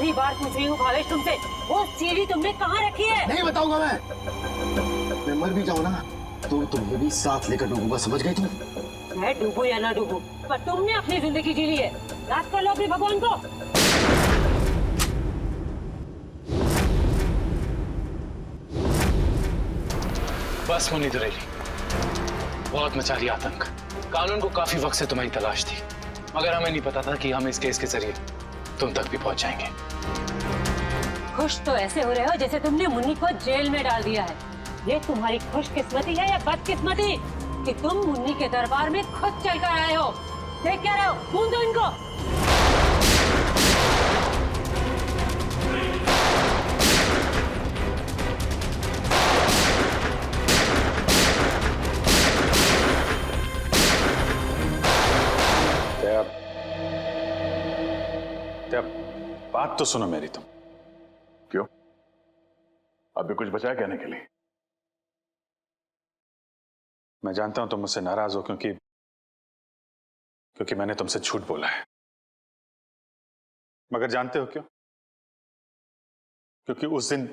आखिरी बार पूछ रही हूँ भावेश तुमसे, वो सीढ़ी तुमने कहाँ रखी है? नहीं बताऊंगा मैं मर भी जाऊँ ना तो तुम्हें भी साथ लेकर डूबूंगा, समझ गई तुम? मैं डूबू या ना डूबू, पर तुमने अपनी जिंदगी जी ली है, याद कर लो अपने भगवान को। बस मुन्नी दुरेली, बहुत मचा रही आतंक। कानून को काफी वक्त से तुम्हारी तलाश थी, मगर हमें नहीं पता था कि हम इस केस के जरिए तुम तक भी पहुंच जाएंगे। खुश तो ऐसे हो रहे हो जैसे तुमने मुन्नी को जेल में डाल दिया है। ये तुम्हारी खुशकिस्मती है या बदकिस्मती कि तुम मुन्नी के दरबार में खुद चलकर आए हो? देख क्या रहे हो? खून दो इनको। बात तो सुनो मेरी तुम। क्यों? अभी कुछ बचा कहने के लिए? मैं जानता हूं तुम मुझसे नाराज हो क्योंकि मैंने तुमसे झूठ बोला है, मगर जानते हो क्यों? क्योंकि उस दिन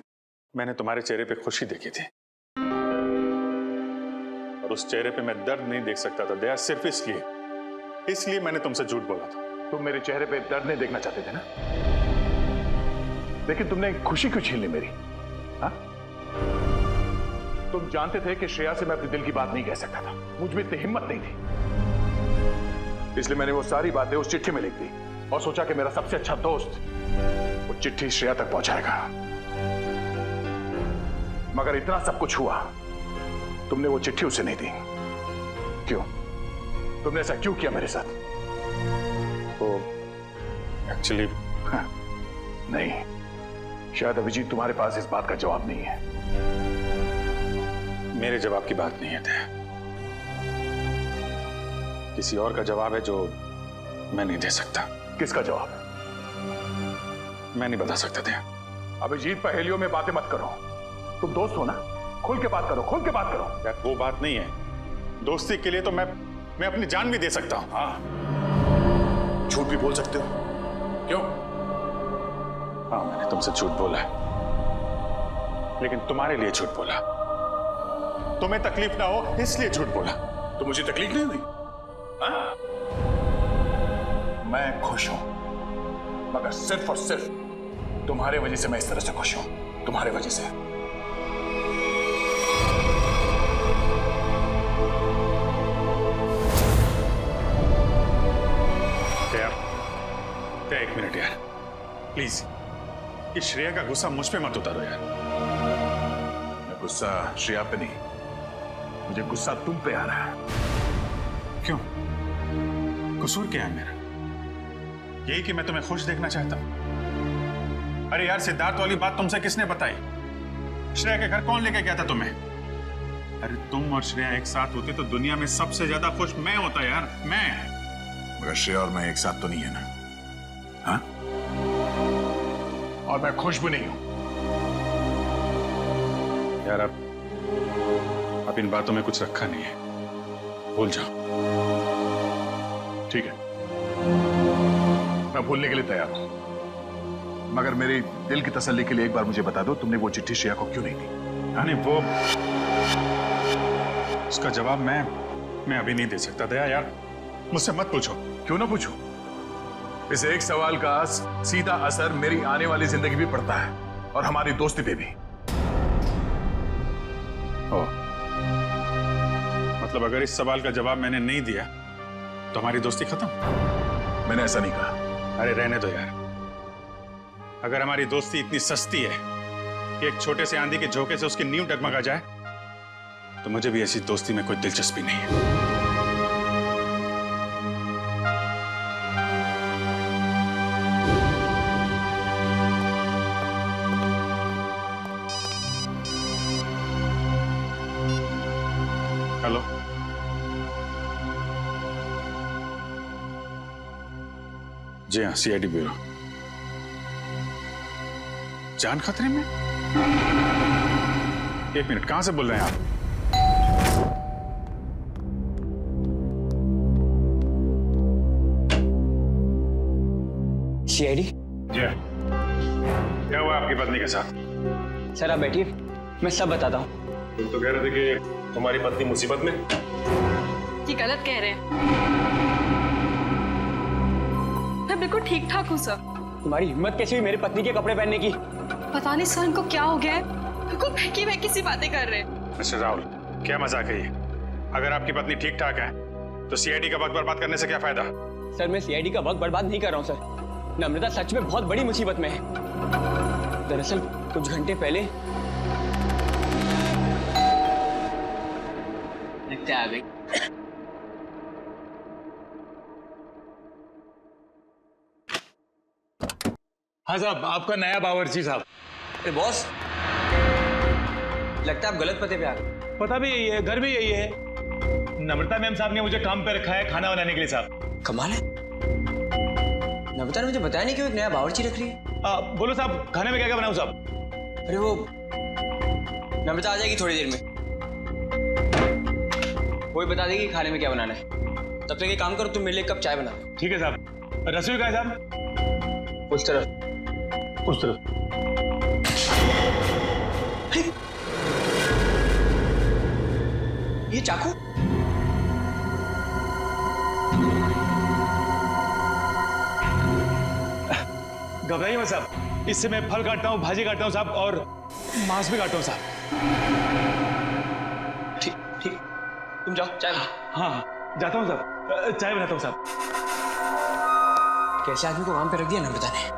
मैंने तुम्हारे चेहरे पे खुशी देखी थी और उस चेहरे पे मैं दर्द नहीं देख सकता था दया, सिर्फ इसलिए मैंने तुमसे झूठ बोला था। तुम मेरे चेहरे पे दर्द नहीं देखना चाहते थे ना, लेकिन तुमने खुशी क्यों छीन ली मेरी? हाँ? तुम जानते थे कि श्रेया से मैं अपने दिल की बात नहीं कह सकता था, मुझ में इतनी हिम्मत नहीं थी, इसलिए मैंने वो सारी बातें उस चिट्ठी में लिख दी और सोचा कि मेरा सबसे अच्छा दोस्त वो चिट्ठी श्रेया तक पहुंचाएगा। मगर इतना सब कुछ हुआ, तुमने वो चिट्ठी उसे नहीं दी। क्यों? तुमने ऐसा क्यों किया मेरे साथ? वो एक्चुअली नहीं, शायद अभिजीत तुम्हारे पास इस बात का जवाब नहीं है। मेरे जवाब की बात नहीं है दया, किसी और का जवाब है जो मैं नहीं दे सकता। किसका जवाब? मैं नहीं बता सकता दया। अभिजीत, पहेलियों में बातें मत करो, तुम दोस्त हो ना, खुल के बात करो, खुल के बात करो। यार वो बात नहीं है, दोस्ती के लिए तो मैं अपनी जान भी दे सकता हूं। हाँ, झूठ भी बोल सकते हो। क्यों? हाँ, मैंने तुमसे झूठ बोला है, लेकिन तुम्हारे लिए झूठ बोला, तुम्हें तकलीफ ना हो इसलिए झूठ बोला। तो मुझे तकलीफ नहीं हुई? हाँ? मैं खुश हूं, मगर सिर्फ और सिर्फ तुम्हारे वजह से मैं इस तरह से खुश हूं, तुम्हारे वजह से। एक मिनट यार, प्लीज, ये श्रेया का गुस्सा मुझ पे मत उतारो यार। मैं गुस्सा श्रेया पे नहीं, मुझे गुस्सा तुम पे आ रहा है। क्यों? कसूर क्या है मेरा? यही कि मैं तुम्हें खुश देखना चाहता हूं। अरे यार, सिद्धार्थ वाली बात तुमसे किसने बताई? श्रेया के घर कौन लेके गया था तुम्हें? अरे तुम और श्रेया एक साथ होते तो दुनिया में सबसे ज्यादा खुश मैं होता यार, मैं। मगर श्रेया और मैं एक साथ तो नहीं है ना? हाँ? और मैं खुश भी नहीं हूं। यार अब इन बातों में कुछ रखा नहीं है, भूल जाओ। ठीक है, मैं भूलने के लिए तैयार हूं, मगर मेरे दिल की तसल्ली के लिए एक बार मुझे बता दो, तुमने वो चिट्ठी श्रेया को क्यों नहीं दी? यानी वो, उसका जवाब मैं अभी नहीं दे सकता दया यार, मुझसे मत पूछो। क्यों ना पूछूं? इस एक सवाल का सीधा असर मेरी आने वाली जिंदगी भी पड़ता है और हमारी दोस्ती पे भी। ओ, मतलब अगर इस सवाल का जवाब मैंने नहीं दिया तो हमारी दोस्ती खत्म? मैंने ऐसा नहीं कहा। अरे रहने दो यार, अगर हमारी दोस्ती इतनी सस्ती है कि एक छोटे से आंधी के झोंके से उसकी नींव डगमगा जाए, तो मुझे भी ऐसी दोस्ती में कोई दिलचस्पी नहीं है। हेलो, जी हाँ, सीआईडी ब्यूरो। जान खतरे में? एक मिनट, कहां से बोल रहे हैं आप? सीआईडी? जी हाँ। क्या हुआ आपकी पत्नी के साथ? सर आप बैठिए, मैं सब बताता हूँ। तुम तो कह रहे थे कि तुम्हारी पत्नी मुसीबत में। ये गलत कह रहे हैं। मैं बिल्कुल ठीक ठाक हूँ सर। तुम्हारी हिम्मत कैसे हुई मेरी पत्नी के कपड़े पहनने की? पता नहीं सर इनको क्या हो गया है, बिल्कुल बहकी बहकी सी बातें कर रहे हैं। मिस्टर राहुल, क्या मजाक है ये? अगर आपकी पत्नी ठीक ठाक है तो सीआईडी का वक्त बर्बाद करने से क्या फायदा? सर मैं सीआईडी का वक्त बर्बाद नहीं कर रहा हूँ सर। नम्रता सच में बहुत बड़ी मुसीबत में है। दरअसल कुछ घंटे पहले लगता है आ गई। हाँ साहब, आपका नया बावर्ची साहब। अरे बॉस, लगता है आप गलत पते पे आ गए। पता भी यही है, घर भी यही है। नम्रता मैम साहब ने मुझे काम पे रखा है खाना बनाने के लिए साहब। कमाल है, नम्रता ने मुझे बताया नहीं कि वो एक नया बावर्ची रख रही है। बोलो साहब, खाने में क्या क्या बनाऊं साहब? अरे वो नम्रता आ जाएगी थोड़ी देर में, वो ही बता देगी खाने में क्या बनाना है। तब तक एक काम करो, तुम मेरे लिए एक कप चाय बना दो। ठीक है साहब। रसोई का है साहब? उस तरफ। उस तरफ। ये चाकू? घबराइए मत साहब, इससे मैं फल काटता हूँ, भाजी काटता हूँ साहब, और मांस भी काटता हूँ साहब। ठीक ठीक, तुम जाओ चाय बनाओ। हाँ जाता हूँ साहब, चाय बनाता हूँ साहब। कैसे आदमी को काम पे रख दिया नम्रता ने।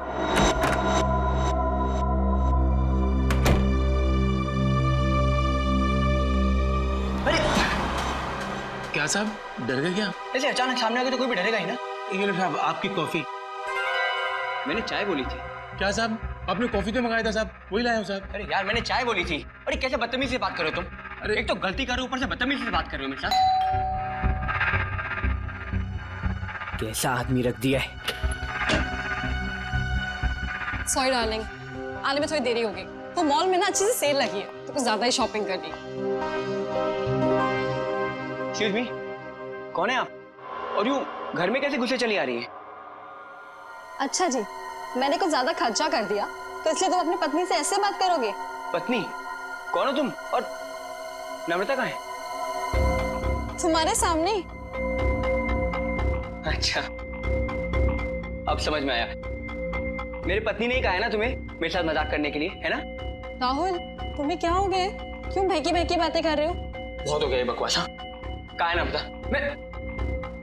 क्या साहब, डर गए क्या? ऐसे अचानक सामने आ गए तो कोई भी डरेगा ही ना। ये लो साहब आपकी कॉफी। मैंने चाय बोली थी। क्या साहब, आपने कॉफी तो मंगाया था साहब, वही लाया हूँ साहब। अरे यार मैंने चाय बोली थी। अरे कैसे बदतमीजी से बात कर रहे हो तुम? अरे एक तो गलती कर रहे हो, ऊपर से बदतमीजी से बात कर रहे हो मेरे साथ। कैसा आदमी रख दिया है। सॉरी डार्लिंग, आने में थोड़ी देरी हो गई। तो मॉल में ना अच्छी सी सेल लगी है तो कुछ ज्यादा ही शॉपिंग कर ली। एक्सक्यूज मी, कौन है आप? और यूं घर में कैसे घुसे चली आ रही है? अच्छा जी, मैंने कुछ ज्यादा खर्चा कर दिया तो इसलिए तुम अपनी पत्नी से ऐसे बात करोगे? पत्नी? कौन हो तुम? और नम्रता कहाँ है? तुम्हारे सामने। अच्छा अब समझ में आया। मेरी पत्नी ने ही कहा है ना तुम्हें मेरे साथ मजाक करने के लिए, है ना? राहुल तुम्हें क्या हो गया? क्यों बहकी बहकी बातें कर रहे हो? बहुत हो गया ये बकवास। हाँ कहाँ है नम्रता?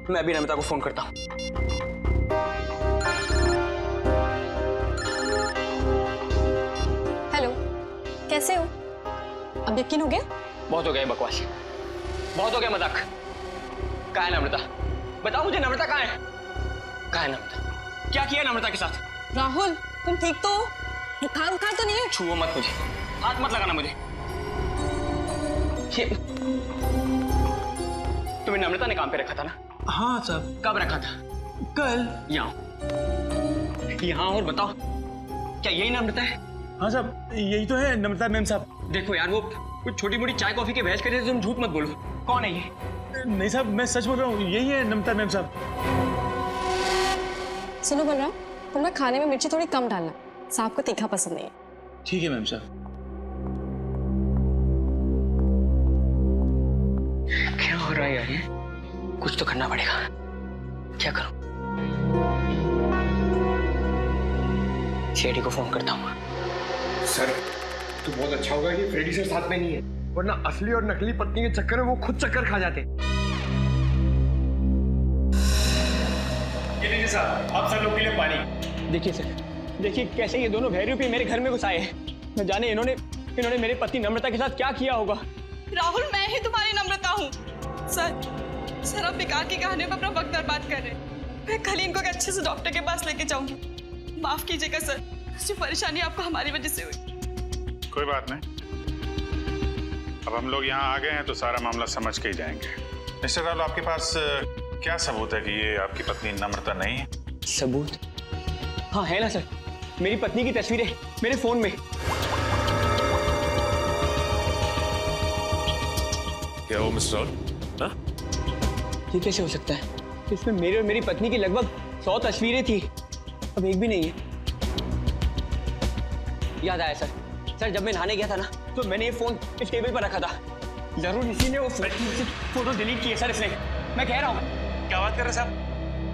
मैं अभी नम्रता को फोन करता हूँ। हेलो, कैसे हो? अब यकीन हो गया? बहुत हो गया ये बकवास, बहुत हो गया मजाक। कहाँ है नम्रता? बताओ मुझे, नम्रता कहाँ है? कहाँ है नम्रता? क्या किया नम्रता के साथ? राहुल तुम ठीक तो हो? बुखार बुखार तो नहीं है? छुओ मत मुझे, हाथ मत लगाना मुझे। तुम्हें नम्रता ने काम पे रखा था ना? हाँ साहब। कब रखा था? कल। यहाँ और बताओ, क्या यही नम्रता है? हाँ साहब, यही तो है नम्रता मैम साहब। देखो यार, वो कुछ छोटी मोटी चाय कॉफी के बहस करे तुम झूठ मत बोलो। कौन है ये? नहीं साहब, मैं सच बोल रहा हूँ, यही है नम्रता मैम साहब। सुनो बलराम, तुम ना खाने में मिर्ची थोड़ी कम डालना, साहब को तीखा पसंद नहीं है। ठीक है मैम साहब। क्या हो रहा है यार ये? कुछ तो करना पड़ेगा। क्या करूं? सीआईडी को फोन करता हूँ। सर तो बहुत अच्छा होगा कि फ्रेडी सर साथ में नहीं है, वरना असली और नकली पत्नी के चक्कर में वो खुद चक्कर खा जाते। ये लीजिए साहब, आप सब लोग के लिए पानी। देखिए सर, देखिए कैसे ये दोनों भैरवी मेरे घर में घुस आए हैं। न जाने इन्होंने मेरे पति नम्रता के साथ क्या किया होगा। राहुल मैं ही तुम्हारी नम्रता हूँ। सर आप बेकार की कहानी में अपना वक्त बर्बाद कर रहे हैं। मैं कल ही इनको एक अच्छे से डॉक्टर के पास लेके जाऊंगी। माफ कीजिएगा सर, जो परेशानी आपको हमारी वजह से हुई। कोई बात नहीं, अब हम लोग यहाँ आ गए हैं तो सारा मामला समझ के ही जाएंगे। मिस्टर राहुल, आपके पास क्या सबूत है कि ये आपकी पत्नी नम्रता नहीं है? सबूत? हाँ है ना सर, मेरी पत्नी की तस्वीरें मेरे फोन में। क्या हो मिस्टर राहुल? ये कैसे हो सकता है? इसमें मेरे और मेरी पत्नी की लगभग 100 तस्वीरें थी, अब एक भी नहीं है। याद आया सर। सर जब मैं नहाने गया था ना तो मैंने ये फोन इस टेबल पर रखा था। जरूर इसी ने वो फोटो डिलीट की है सर इसने। मैं कह रहा हूँ। क्या बात कर रहे साहब?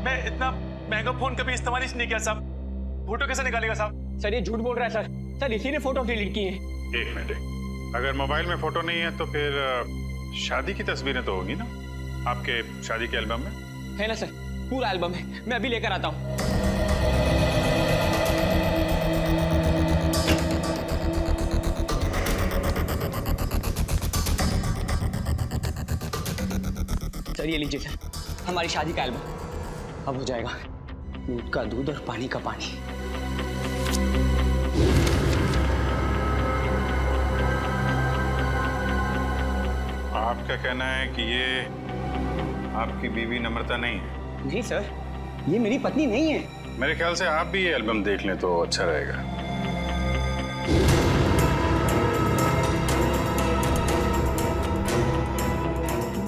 मैं इतना महंगा फोन कभी इस्तेमाल ही नहीं किया साहब। फोटो कैसे निकालेगा साहब? सर ये झूठ बोल रहा है सर। सर इसी ने फोटो डिलीट की है। एक मिनट, अगर मोबाइल में फोटो नहीं है तो फिर शादी की तस्वीरें तो होगी ना आपके शादी के एल्बम में? है ना सर, पूरा एल्बम है। मैं अभी लेकर आता हूँ। सर ये लीजिए सर, हमारी शादी का एल्बम। अब हो जाएगा दूध का दूध और पानी का पानी। आपका कहना है कि ये आपकी बीवी नम्रता नहीं है? जी सर, ये मेरी पत्नी नहीं है। मेरे ख्याल से आप भी ये एल्बम देख लें तो अच्छा रहेगा।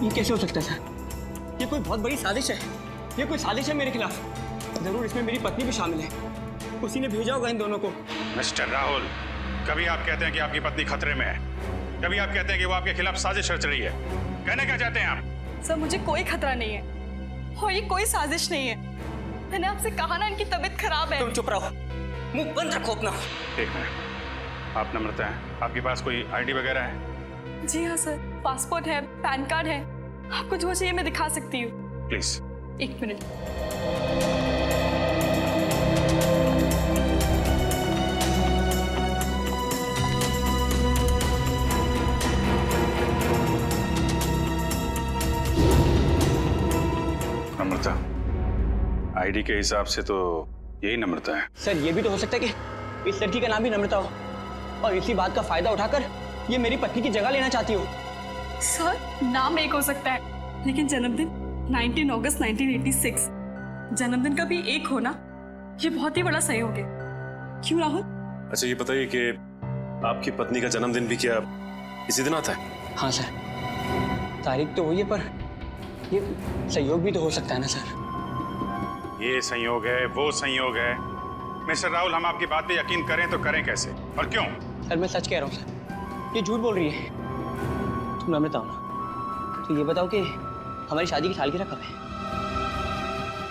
ये कैसे हो सकता है सर? ये कोई बहुत बड़ी साजिश है। ये कोई साजिश है मेरे खिलाफ। जरूर इसमें मेरी पत्नी भी शामिल है। उसी ने भेजा होगा इन दोनों को। मिस्टर राहुल, कभी आप कहते हैं कि आपकी पत्नी खतरे में है, कभी आप कहते हैं कि वो आपके खिलाफ साजिश रच रही है। कहना क्या चाहते हैं आप? सर मुझे कोई खतरा नहीं है और ये कोई साजिश नहीं है। मैंने आपसे कहा ना इनकी तबीयत खराब है। तुम चुप रहो, मुंह बंद रखो अपना। एक मिनट, आप नम्रता हैं, आपके पास कोई आईडी वगैरह है? जी हाँ सर, पासपोर्ट है, पैन कार्ड है। आपको जो चाहिए मैं दिखा सकती हूँ। प्लीज। एक मिनट। नम्रता, आईडी के हिसाब से तो यही नम्रता है। सर ये भी तो हो सकता है कि इस लड़की का नाम भी नम्रता हो और इसी बात का फायदा उठाकर ये मेरी पत्नी की जगह लेना चाहती हो। सर नाम एक हो सकता है लेकिन जन्मदिन 19 अगस्त 1986। जन्मदिन का भी एक होना ये बहुत ही बड़ा सहयोग है। क्यों राहुल? अच्छा ये बताइए कि आपकी पत्नी का जन्मदिन भी क्या इसी दिन आता है? हाँ सर, तारीख तो हुई है पर ये सहयोग भी तो हो सकता है ना सर। ये संयोग है, वो संयोग है। मिस्टर राहुल, हम आपकी बात पे यकीन करें तो करें कैसे और क्यों? सर मैं सच कह रहा हूँ सर, ये झूठ बोल रही है। तुम नम्रता हो ना, तो ये बताओ कि हमारी शादी की सालगिरह कब है?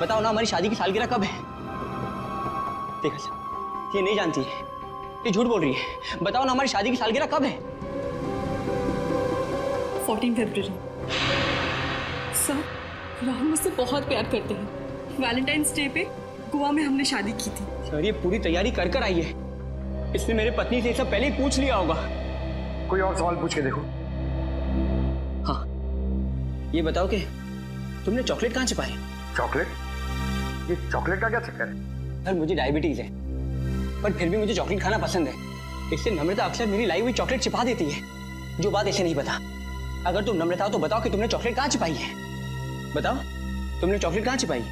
बताओ ना, हमारी शादी की सालगिरह कब है? देखा सर, ये नहीं जानती है, ये झूठ बोल रही है। बताओ ना, हमारी शादी की सालगिरह कब है? 14 फरवरी। सर राहुल मुझसे बहुत प्यार करते हैं। वैलेंटाइंस डे पे गोवा में हमने शादी की थी। सर ये पूरी तैयारी कर कर आई है। इसने मेरे पत्नी से सब पहले ही पूछ लिया होगा। कोई और सवाल पूछ के देखो। हाँ, ये बताओ कि तुमने चॉकलेट कहाँ छिपाई? चॉकलेट? ये चॉकलेट का क्या चक्कर है? सर मुझे डायबिटीज है पर फिर भी मुझे चॉकलेट खाना पसंद है। इससे नम्रता अक्सर मेरी लाई हुई चॉकलेट छिपा देती है, जो बात इसे नहीं पता। अगर तुम नम्रता हो तो बताओ कि तुमने चॉकलेट कहाँ छिपाई है? बताओ, तुमने चॉकलेट कहाँ छिपाई?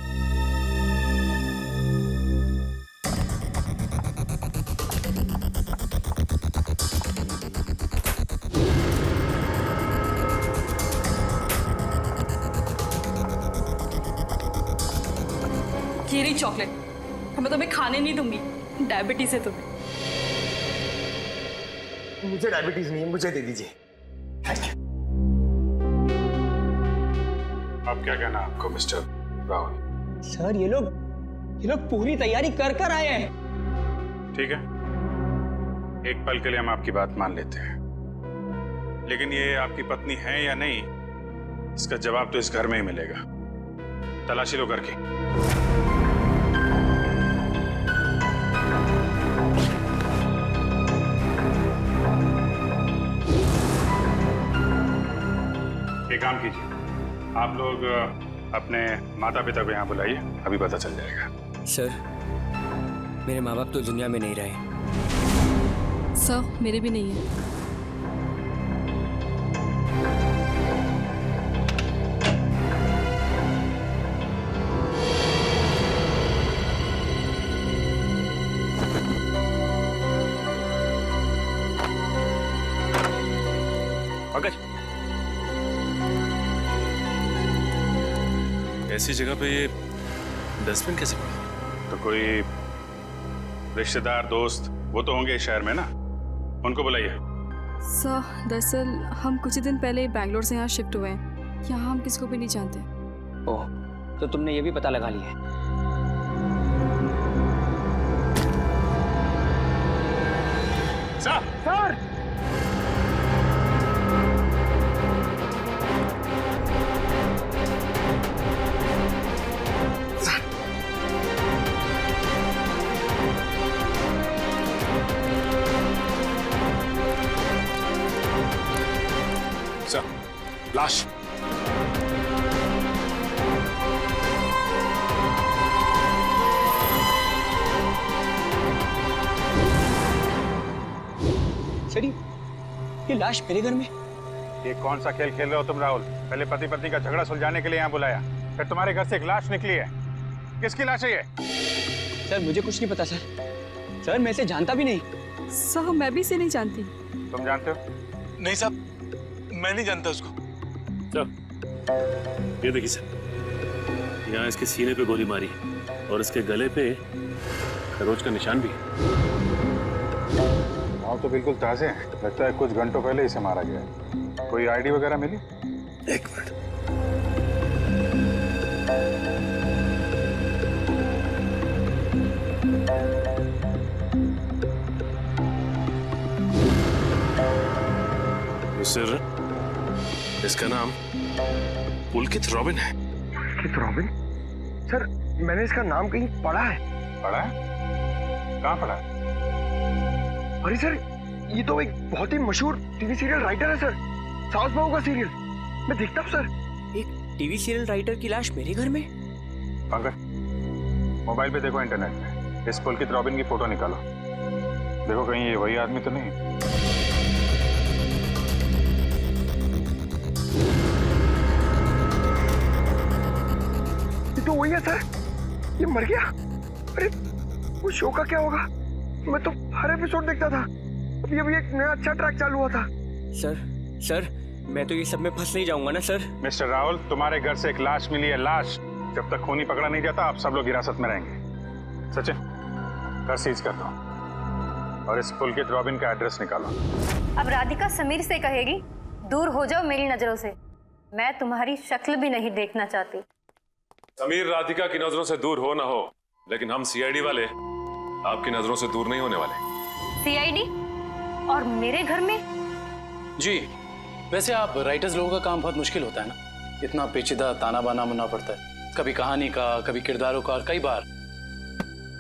ये रही चॉकलेट। मैं तुम्हें खाने नहीं दूंगी, डायबिटीज है तुम्हें। मुझे डायबिटीज नहीं है, मुझे दे दीजिए। अब क्या कहना आपको मिस्टर राहुल? सर ये लोग पूरी तैयारी कर कर आए हैं। ठीक है, एक पल के लिए हम आपकी बात मान लेते हैं, लेकिन ये आपकी पत्नी है या नहीं, इसका जवाब तो इस घर में ही मिलेगा। तलाशी लो घर की। एक काम कीजिए, आप लोग अपने माता पिता को यहाँ बुलाइए, अभी पता चल जाएगा। सर मेरे माँ बाप तो दुनिया में नहीं रहे। सर मेरे भी नहीं है। ऐसी जगह पे ये डस्टबिन कैसे पड़ा? तो कोई रिश्तेदार दोस्त वो तो होंगे इस शहर में ना, उनको बुलाइए। सर दरअसल हम कुछ ही दिन पहले बैंगलोर से यहाँ शिफ्ट हुए हैं, यहाँ हम किसको भी नहीं जानते। ओह, तो तुमने ये भी पता लगा लिया है? सर! सर, लाश। सर ये लाश मेरे घर में? ये कौन सा खेल खेल रहे हो तुम राहुल? पहले पति पत्नी का झगड़ा सुलझाने के लिए यहाँ बुलाया, फिर तुम्हारे घर से एक लाश निकली है। किसकी लाश है ये? सर मुझे कुछ नहीं पता सर। सर मैं इसे जानता भी नहीं। सर मैं भी इसे नहीं जानती। तुम जानते हो? नहीं साहब, मैं नहीं जानता उसको। सर, ये देखिए सर, यहाँ इसके सीने पे गोली मारी और इसके गले पे खरोच का निशान भी है। हाँ तो बिल्कुल ताजे हैं, लगता है कुछ घंटों पहले इसे मारा गया है। कोई आईडी वगैरह मिली? एक मिनट। सर, इसका नाम पुलकित रॉबिन है। पुलकित रॉबिन? सर मैंने इसका नाम कहीं पढ़ा है। पढ़ा है? कहाँ पढ़ा है? अरे सर ये तो एक बहुत ही मशहूर टीवी सीरियल राइटर है सर, साउथ बहू का सीरियल। मैं देखता हूँ सर। एक टीवी सीरियल राइटर की लाश मेरे घर में? पंकज, मोबाइल पे देखो, इंटरनेट पे इस पुलकित रॉबिन की फोटो निकालो, देखो कहीं ये वही आदमी तो नहीं। ये तो वही है सर, ये मर गया। अरे वो शो का क्या होगा? मैं तो हर एपिसोड देखता था, अभी अभी एक नया अच्छा ट्रैक चालू हुआ था। सर मैं तो ये सब में फंस नहीं जाऊंगा ना सर? मिस्टर राहुल, तुम्हारे घर से एक लाश मिली है, लाश। जब तक खूनी पकड़ा नहीं जाता आप सब लोग हिरासत में रहेंगे। सचिन, घर सीज कर दो और इस पुलकित रॉबिन का एड्रेस निकालो। अब राधिका समीर से कहेगी दूर हो जाओ मेरी नजरों से, मैं तुम्हारी शक्ल भी नहीं देखना चाहती। समीर राधिका की नजरों से दूर हो ना हो, लेकिन हम सीआईडी वाले आपकी नजरों से दूर नहीं होने वाले। सीआईडी? और मेरे घर में? जी, वैसे आप राइटर्स लोगों का काम बहुत मुश्किल होता है ना, इतना पेचीदा ताना बाना मुनना पड़ता है, कभी कहानी का, कभी किरदारों का और कई बार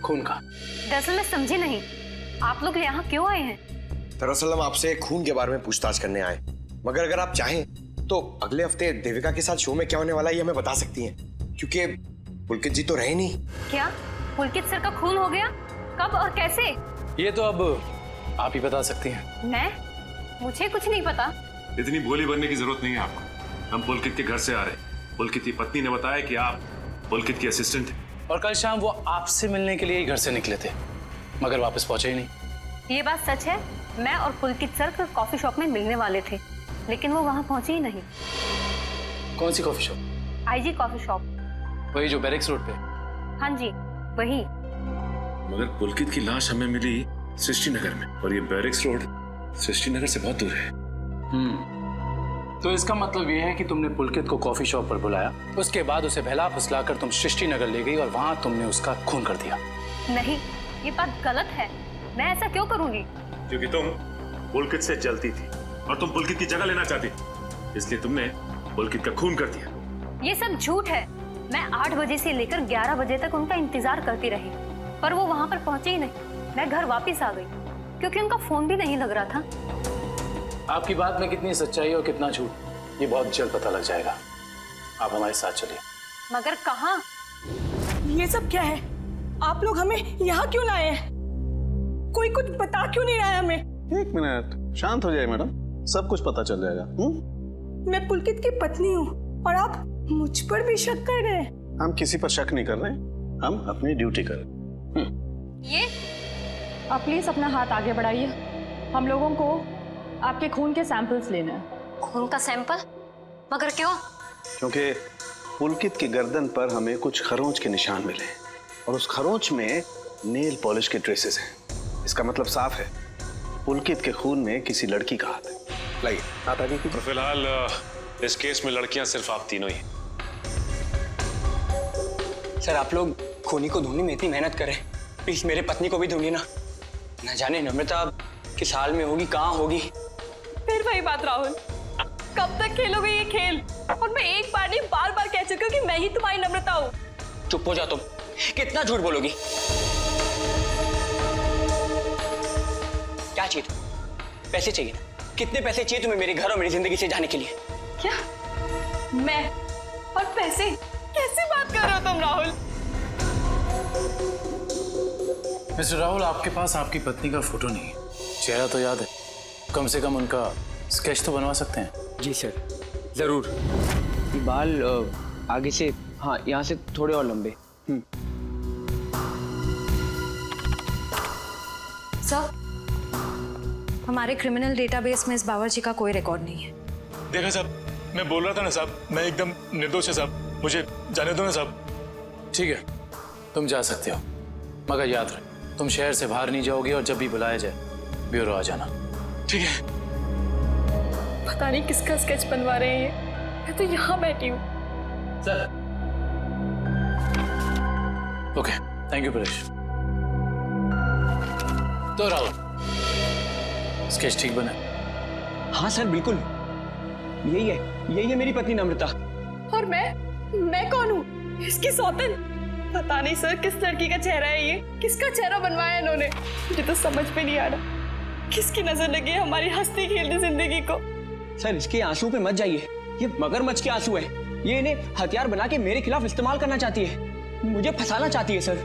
खून का। दरअसल मैं समझी नहीं, आप लोग यहाँ क्यों आए हैं? दरअसल हम आपसे खून के बारे में पूछताछ करने आए, मगर अगर आप चाहें तो अगले हफ्ते देविका के साथ शो में क्या होने वाला है ये हमें बता सकती हैं, क्योंकि पुलकित जी तो रहे नहीं। क्या पुलकित सर का खून हो गया? कब और कैसे? ये तो अब आप ही बता सकती हैं। मैं? मुझे कुछ नहीं पता। इतनी भोली बनने की जरूरत नहीं है आपको, हम पुलकित के घर से आ रहे हैं। पुलकित की पत्नी ने बताया कि आप पुलकित की असिस्टेंट हैं। और कल शाम वो आपसे मिलने के लिए ही घर से निकले थे, मगर वापस पहुंचे ही नहीं। ये बात सच है, मैं और पुलकित सर कॉफी शॉप में मिलने वाले थे, लेकिन वो वहाँ पहुंचे ही नहीं। कौन सी कॉफी शॉप? आईजी कॉफी शॉप। वही जो बैरिक्स रोड पे? हाँ जी वही। मगर पुलकित की लाश हमें मिली सृष्टि नगर में, और ये बैरिक्स रोड सृष्टि नगर से बहुत दूर है। तो इसका मतलब ये है कि तुमने पुलकित को कॉफी शॉप पर बुलाया, उसके बाद उसे बहला फुसलाकर तुम सृष्टि नगर ले गई और वहां तुमने उसका खून कर दिया। नहीं, ये बात गलत है, मैं ऐसा क्यों करूंगी? क्योंकि तुम पुलकित से जलती थी और तुम पुलकित की जगह लेना चाहती थी, इसलिए तुमने पुलकित का खून कर दिया। ये सब झूठ है। मैं 8 बजे से लेकर 11 बजे तक उनका इंतजार करती रही, पर वो वहां पर पहुंचे ही नहीं। मैं घर वापस आ गई क्योंकि उनका फोन भी नहीं लग रहा था। आपकी बात में कितनी सच्चाई और कितना झूठ, ये बहुत जल्द पता लग जाएगा। आप हमारे साथ चलिए। मगर कहाँ? ये सब क्या है? आप लोग हमें यहाँ क्यों लाए हैं? कोई कुछ बता क्यों नहीं रहा है हमें? एक मिनट, शांत हो जाए मैडम, सब कुछ पता चल जाएगा। मैं पुलकित की पत्नी हूँ और आप मुझ पर भी शक कर रहे हैं। हम किसी पर शक नहीं कर रहे, हम अपनी ड्यूटी कर रहे। ये आप प्लीज अपना हाथ आगे बढ़ाइए, हम लोगों को आपके खून के सैंपल्स लेना है। खून का सैंपल? मगर क्यों? क्योंकि पुलकित की गर्दन पर हमें कुछ खरोंच के निशान मिले और उस खरोंच में नेल पॉलिश के ट्रेसेस हैं। इसका मतलब साफ है, पुलकित के खून में किसी लड़की का हाथ है। लाइए हाथ आगे कीजिए। तो फिलहाल इस केस में लड़कियां सिर्फ आप तीनों ही हैं। सर आप लोग खूनी को ढूंढने में इतनी मेहनत करें, प्लीज मेरे पत्नी को भी ढूंढिए ना। न जाने नम्रता किस हाल में होगी, कहाँ होगी। फिर वही बात राहुल, कब तक खेलोगे ये खेल? और मैं एक बार नहीं बार बार कह चुकी हूँ कि मैं ही तुम्हारी नम्रता हूँ। चुप हो जा तुम, कितना झूठ बोलोगी? क्या चाहिए तुम्हें? पैसे चाहिए ना? कितने पैसे चाहिए तुम्हें मेरे घर और मेरी जिंदगी से जाने के लिए? क्या? मैं और पैसे? कैसी बात कर रहे हो तुम राहुल? मिस्टर राहुल, आपके पास आपकी पत्नी का फोटो नहीं है, चेहरा तो याद है, कम से कम उनका स्केच तो बनवा सकते हैं। जी सर, जरूर। ये बाल आगे से, हाँ यहाँ से थोड़े और लंबे। सर, हमारे क्रिमिनल डेटाबेस में इस बावर्ची का कोई रिकॉर्ड नहीं है। देखा साहब, मैं बोल रहा था ना साहब, मैं एकदम निर्दोष है साहब, मुझे जाने दो ना साहब। ठीक है, तुम जा सकते हो, मगर याद रहे तुम शहर से बाहर नहीं जाओगे और जब भी बुलाया जाए ब्यूरो आ जाना। ठीक है। पता नहीं किसका स्केच बनवा रहे हैं, मैं तो यहाँ बैठी हूँ। Sir. Okay, thank you Paresh. तो राहुल, स्केच ठीक बना? हाँ सर बिल्कुल, यही है मेरी पत्नी नम्रता। और मैं कौन हूँ? इसकी सौतन? पता नहीं सर किस लड़की का चेहरा है ये, किसका चेहरा बनवाया इन्होंने, मुझे तो समझ में नहीं आ रहा। किसकी नजर लगी है हमारी हंसती खेलती जिंदगी को? सर इसके आंसू पे मत जाइए, ये मगरमच्छ के आंसू है। ये इन्हें हथियार बना के मेरे खिलाफ इस्तेमाल करना चाहती है, मुझे फंसाना चाहती है सर।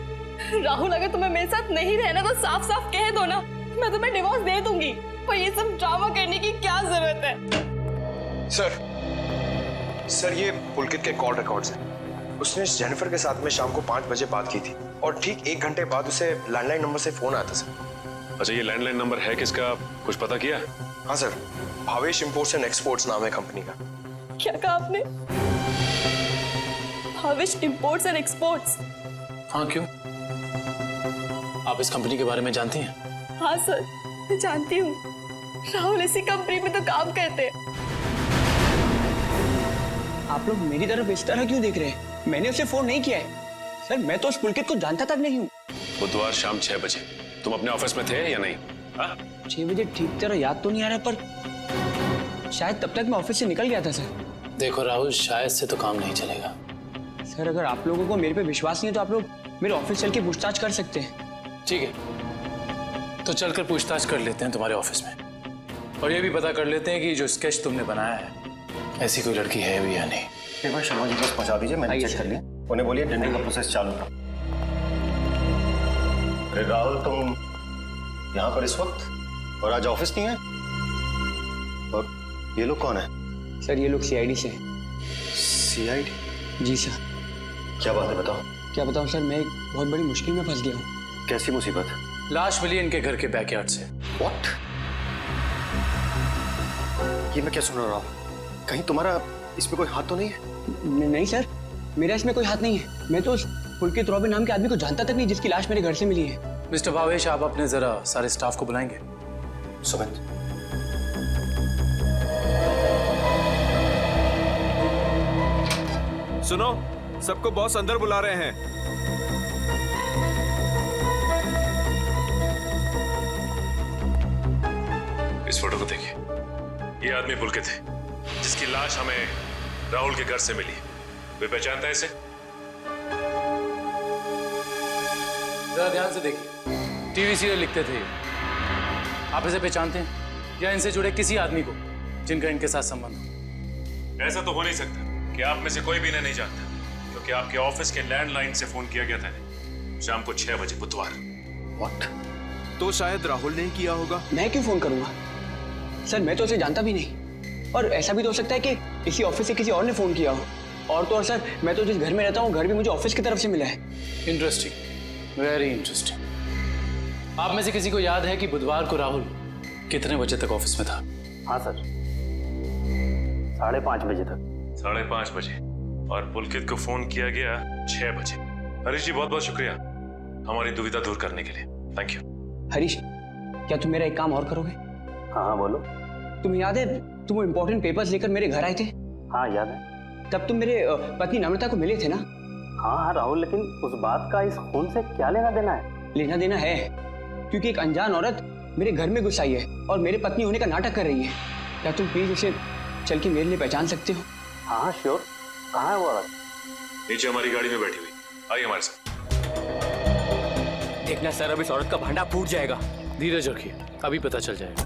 राहुल, अगर तुम्हें मेरे साथ नहीं रहना तो साफ साफ कह दो ना, मैं तुम्हें डिवोर्स दे दूंगी। पर ये सब ड्रामा करने की क्या जरूरत है? सर ये पुलकित के कॉल रिकॉर्ड्स हैं। उसने जेनिफर के साथ में शाम को 5 बजे बात की थी और ठीक 1 घंटे बाद उसे लैंडलाइन नंबर से फोन आया था सर। अच्छा, ये लैंडलाइन नंबर है किसका, कुछ पता किया? हाँ sir, Bhavesh imports and exports नाम है कंपनी का। क्या कहा आपने? Bhavesh imports and exports? हाँ, क्यों? आप इस कंपनी के बारे में जानती हैं? हाँ सर, मैं जानती हूँ। राहुल इसी कंपनी में तो काम करते हैं। आप लोग मेरी तरफ इस तरह क्यों देख रहे हैं? मैंने उसे फोन नहीं किया है सर, मैं तो उस पुलकित को जानता तक नहीं हूँ। बुधवार शाम 6 बजे तुम अपने ऑफिस में थे या नहीं? 6 बजे ठीक तरह याद तो नहीं आ रहा, पर शायद तब तक मैं ऑफिस से निकल गया था सर। देखो राहुल, शायद से तो काम नहीं चलेगा। सर अगर आप लोगों को मेरे पे विश्वास नहीं है तो आप लोग मेरे ऑफिस चल के पूछताछ कर सकते हैं। ठीक है, तो चलकर पूछताछ कर लेते हैं तुम्हारे ऑफिस में, और ये भी पता कर लेते हैं कि जो स्केच तुमने बनाया है ऐसी कोई लड़की है भी या नहीं। एक बार शर्मा जी बस पहुंचा दीजिए, मैंने चेक कर लिया। उन्हें बोलिए टेंडरिंग का प्रोसेस चालू था। अरे राहुल, तुम यहाँ पर इस वक्त और आज ऑफिस नहीं है? और ये लोग कौन है? सर ये लोग सीआईडी से हैं। सीआईडी? जी सर। क्या बात है, बताओ। क्या बताऊं सर, मैं एक बहुत बड़ी मुश्किल में फंस गया हूँ। कैसी मुसीबत? लाश मिली इनके घर के बैकयार्ड से। व्हाट? ये मैं क्या सुन रहा हूँ? कहीं तुम्हारा इसमें कोई हाथ तो नहीं है? नहीं सर, मेरा इसमें कोई हाथ नहीं है। मैं तो उस पुलकित रॉबिन नाम के आदमी को जानता तक नहीं जिसकी लाश मेरे घर से मिली है। मिस्टर भावेश, आप अपने जरा सारे स्टाफ को बुलाएंगे। सुमित, सुनो, सबको बॉस अंदर बुला रहे हैं। इस फोटो को देखिए, ये आदमी पुलकित है जिसकी लाश हमें राहुल के घर से मिली। कोई पहचानता है इसे? जरा ध्यान से देखिए, टीवी सीरियल लिखते थे। आप इसे पहचानते हैं या इनसे जुड़े किसी आदमी को जिनका इनके साथ संबंध हो? ऐसा तो हो नहीं सकता कि आप में से कोई भी इन्हें नहीं जानता, क्योंकि आपके ऑफिस के लैंडलाइन से फोन किया गया था शाम को 6 बजे बुधवार। व्हाट? तो शायद राहुल ने किया होगा। मैं क्यों फोन करूंगा सर, मैं तो उसे जानता भी नहीं। और ऐसा भी तो हो सकता है कि इसी ऑफिस से किसी और ने फोन किया हो। और तो और सर, मैं तो जिस घर में रहता हूँ घर भी मुझे ऑफिस की तरफ से मिला है। Interesting, very interesting. आप में से किसी को याद है कि बुधवार को राहुल कितने बजे तक ऑफिस में था? हाँ सर, 5:30 बजे तक। 5:30 बजे, और पुलकित को फोन किया गया 6 बजे। हरीश जी, बहुत बहुत शुक्रिया हमारी दुविधा दूर करने के लिए। Thank you. हरीश, क्या तुम मेरा एक काम और करोगे? हाँ हाँ बोलो। तुम्हें याद है तुम वो इम्पोर्टेंट पेपर्स लेकर मेरे घर आए थे? हाँ याद है। तब तुम मेरे पत्नी नम्रता को मिले थे ना? हाँ हाँ राहुल, लेकिन उस बात का इस खून से क्या लेना देना है? लेना देना है, क्योंकि एक अनजान औरत मेरे घर में घुस आई है और मेरे पत्नी होने का नाटक कर रही है। क्या तुम प्लीज उसे चल के मेरे लिए पहचान सकते हो? हाँ हाँ श्योर। कहाँ है वो औरत? नीचे हमारी गाड़ी में बैठी हुई, आइए हमारे साथ। देखना सर, अब इस औरत का भांडा फूट जाएगा। धीरज रखिए, अभी पता चल जाएगा।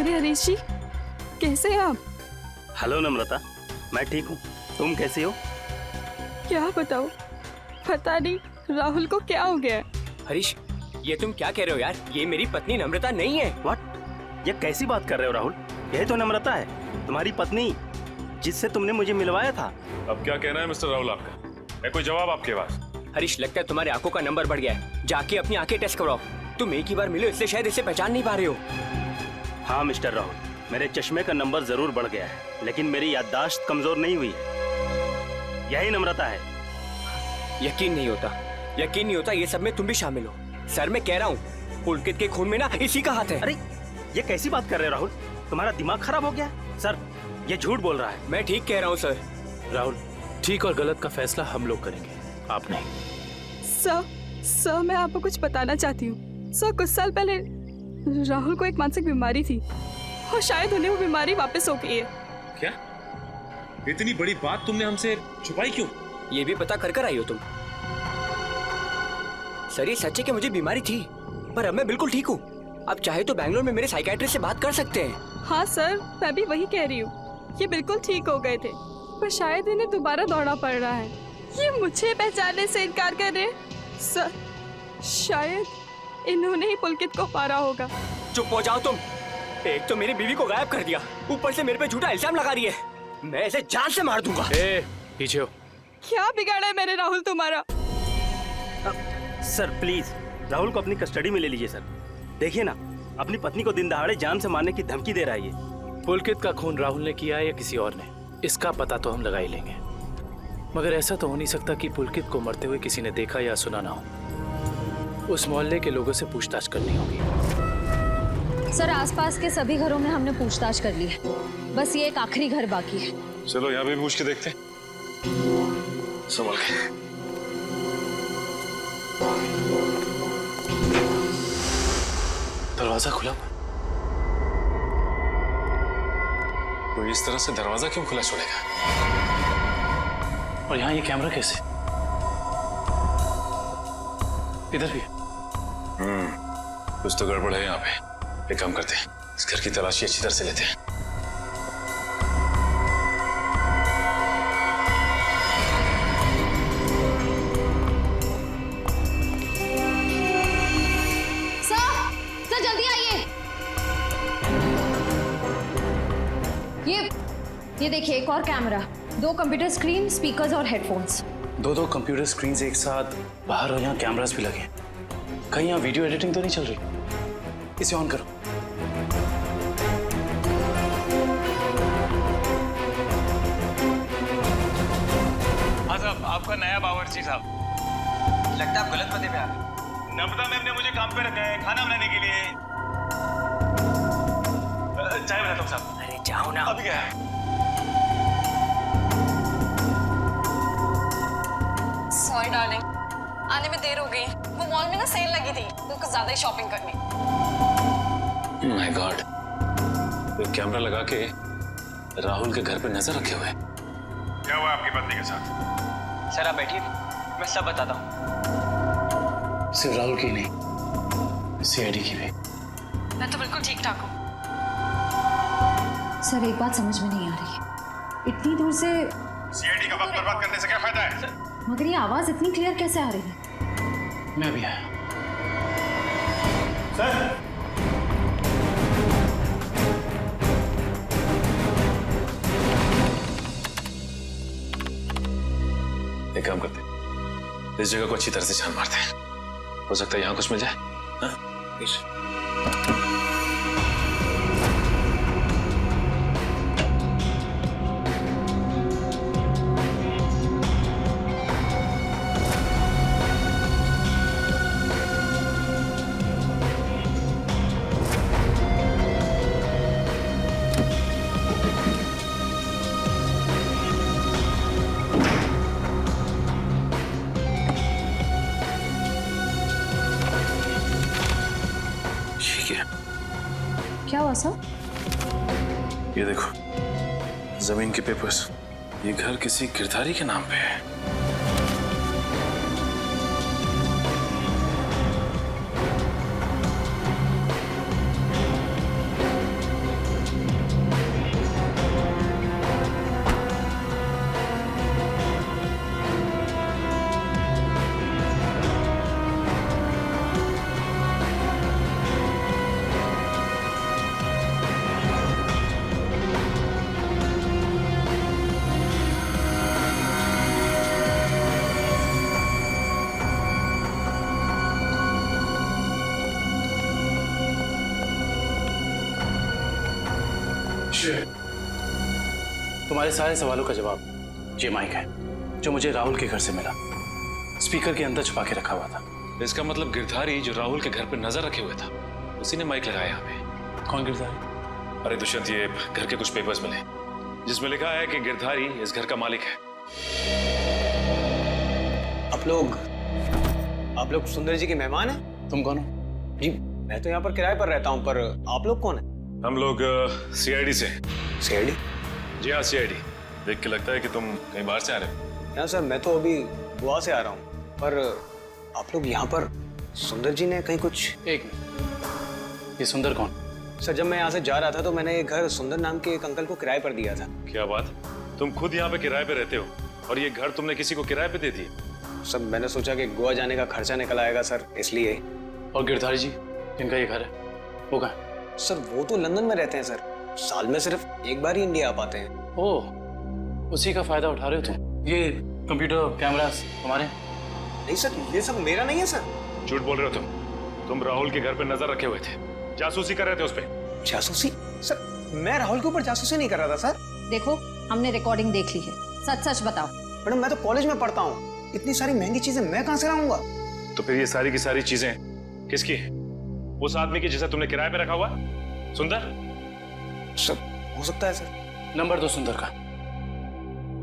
अरे हरीश जी, कैसे हैं आप? हेलो नम्रता, मैं ठीक हूँ, तुम कैसी हो? क्या बताऊं, पता नहीं राहुल को क्या हो गया है। हरीश, ये तुम क्या कह रहे हो यार? ये मेरी पत्नी नम्रता नहीं है। व्हाट? ये कैसी बात कर रहे हो राहुल? यही तो नम्रता है, तुम्हारी पत्नी, जिससे तुमने मुझे मिलवाया था। अब क्या कहना है मिस्टर राहुल आपका? है कोई जवाब आपके पास? हरीश, लगता है तुम्हारे आंखों का नंबर बढ़ गया है। जाके अपनी आंखें टेस्ट करवाओ। तुम एक ही बार मिलो, इसलिए शायद इसे पहचान नहीं पा रहे हो। हाँ मिस्टर राहुल, मेरे चश्मे का नंबर जरूर बढ़ गया है, लेकिन मेरी याददाश्त कमजोर नहीं हुई है। यही नम्रता है। यकीन नहीं होता ये सब में तुम भी शामिल हो। सर, मैं कह रहा हूँ पुलकित के खून में ना इसी का हाथ है। अरे ये कैसी बात कर रहे हो राहुल? तुम्हारा दिमाग खराब हो गया? सर, ये झूठ बोल रहा है। मैं ठीक कह रहा हूँ सर। राहुल, ठीक और गलत का फैसला हम लोग करेंगे, आप नहीं। सर, मैं आपको कुछ बताना चाहती हूँ। सर, कुछ साल पहले राहुल को एक मानसिक बीमारी थी और शायद उन्हें वो बीमारी वापस हो गई है। क्या? इतनी बड़ी बात तुमने हमसे छुपाई क्यों? ये भी पता कर आई हो तुम? सर, ये सच है कि मुझे बीमारी थी, पर अब मैं बिल्कुल ठीक हूँ। अब चाहे तो बैंगलोर में मेरे साइकियाट्रिस्ट से बात कर सकते हैं। हाँ सर, मैं भी वही कह रही हूँ। ये बिल्कुल ठीक हो गए थे, पर शायद इन्हें दोबारा दौड़ना पड़ रहा है। ये मुझे पहचानने से इनकार कर रहे हैं। सर, शायद इन्होंने ही पुलकित को मारा होगा। चुप हो जाओ तुम। एक तो मेरी बीवी को गायब कर दिया, ऊपर से मेरे पे झूठा इल्जाम लगा रही है। मैं इसे जान से मार दूंगा। पीछे हो। क्या बिगाड़ा है मैंने राहुल तुम्हारा? सर प्लीज, राहुल को अपनी कस्टडी में ले लीजिए सर। देखिए ना, अपनी पत्नी को दिन दहाड़े जान से मारने की धमकी दे रहा है ये। पुलकित का खून राहुल ने किया है या किसी और ने, इसका पता तो हम लगा ही लेंगे। मगर ऐसा तो हो नहीं सकता कि पुलकित को मरते हुए किसी ने देखा या सुना ना हो। उस मोहल्ले के लोगों से पूछताछ करनी होगी। सर, आसपास के सभी घरों में हमने पूछताछ कर ली है, बस ये एक आखिरी घर बाकी है। चलो यहाँ भी पूछ के देखते हैं। संभल के। दरवाजा खुला। कोई इस तरह से दरवाजा क्यों खुला छोड़ेगा? और यहाँ ये कैमरा कैसे? इधर भी। कुछ तो गड़बड़ है यहाँ पे। एक काम करते हैं, इस घर की तलाशी अच्छी तरह से लेते हैं। सर जल्दी आइए। ये देखिए, एक और कैमरा, 2 कंप्यूटर स्क्रीन, स्पीकर्स और हेडफोन्स। दो कंप्यूटर स्क्रीन एक साथ बाहर, और यहाँ कैमरास भी लगे। कहीं यहाँ वीडियो एडिटिंग तो नहीं चल रही? इसे ऑन करो। हाँ साहब, आपका नया बावर्ची साहब। लगता है आप गलत पते पे आ रहे। नम्रता मैम ने मुझे काम पे रखा है खाना बनाने के लिए। चाय बनाता हूँ साहब। अरे जाओ ना। अभी क्या है? सॉरी डार्लिंग, आने में देर हो गई। वो मॉल में ना सेल लगी थी, तो कुछ ज्यादा ही शॉपिंग करनी। माय गॉड, वो कैमरा लगा के राहुल के घर पे नजर रखे हुए। क्या हुआ आपकी पत्नी के साथ? सर आप बैठिए, मैं सब बताता हूँ। सिर्फ राहुल की नहीं, सीआईडी की भी। मैं तो बिल्कुल ठीक ठाक हूँ। सर, एक बात समझ में नहीं आ रही है, इतनी दूर से सीआईडी का वक्त बर्बाद करने से क्या फायदा है? मगर ये आवाज इतनी क्लियर कैसे आ रही है? मैं भी आया। सर, एक काम करते हैं, इस जगह को अच्छी तरह से छान मारते हैं। हो सकता है यहाँ कुछ मिल जाए। हाँ? किया। क्या हुआ सर? ये देखो, जमीन के पेपर्स। ये घर किसी गिरधारी के नाम पे है। तुम्हारे सारे सवालों का जवाब ये माइक है जो मुझे राहुल के घर से मिला। स्पीकर के अंदर छुपा के रखा हुआ था। इसका मतलब गिरधारी जो राहुल के घर पे नजर रखे हुए था, उसी ने माइक लगाया यहाँ पे। कौन गिरधारी? अरे दुष्यंत, ये घर के कुछ पेपर्स मिले जिसमें लिखा है कि गिरधारी इस घर का मालिक है। आप लोग सुंदर जी के मेहमान हैं? तुम कौन हो? जी मैं तो यहाँ पर किराए पर रहता हूँ, पर आप लोग कौन हैं? हम लोग सीआईडी से। सीआईडी? जी हाँ, सीआईडी। देख के लगता है कि तुम कहीं बाहर से आ रहे हो। यहाँ सर मैं तो अभी गोवा से आ रहा हूँ, पर आप लोग यहाँ पर सुंदर जी ने कहीं कुछ। एक मिनट, ये सुंदर कौन? सर जब मैं यहाँ से जा रहा था तो मैंने ये घर सुंदर नाम के एक अंकल को किराए पर दिया था। क्या बात, तुम खुद यहाँ पे किराए पे रहते हो और ये घर तुमने किसी को किराए पे दे दिया? सर मैंने सोचा कि गोवा जाने का खर्चा निकल आएगा सर, इसलिए। और गिरधारी जी जिनका ये घर है वो कहाँ है? सर वो तो लंदन में रहते हैं सर, साल में सिर्फ एक बार ही इंडिया आ पाते हैं। ओह, उसी का फायदा उठा रहे हो तुम? ये कंप्यूटर कैमरास तुम्हारे? नहीं सर, ये सब मेरा नहीं है सर। झूठ बोल रहे हो तुम राहुल के घर पे नजर रखे हुए थे, जासूसी कर रहे थे उस पे। जासूसी? सर मैं राहुल के ऊपर जासूसी नहीं कर रहा था सर। देखो हमने रिकॉर्डिंग देख ली है, सच सच बताओ। मैडम मैं तो कॉलेज में पढ़ता हूँ, इतनी सारी महंगी चीजें मैं कहाँ से लाऊंगा? तो फिर ये सारी की सारी चीजें किसकी है? उस आदमी की जिसे तुमने किराए पे रखा हुआ, सुंदर? सर हो सकता है सर। नंबर दो सुंदर का।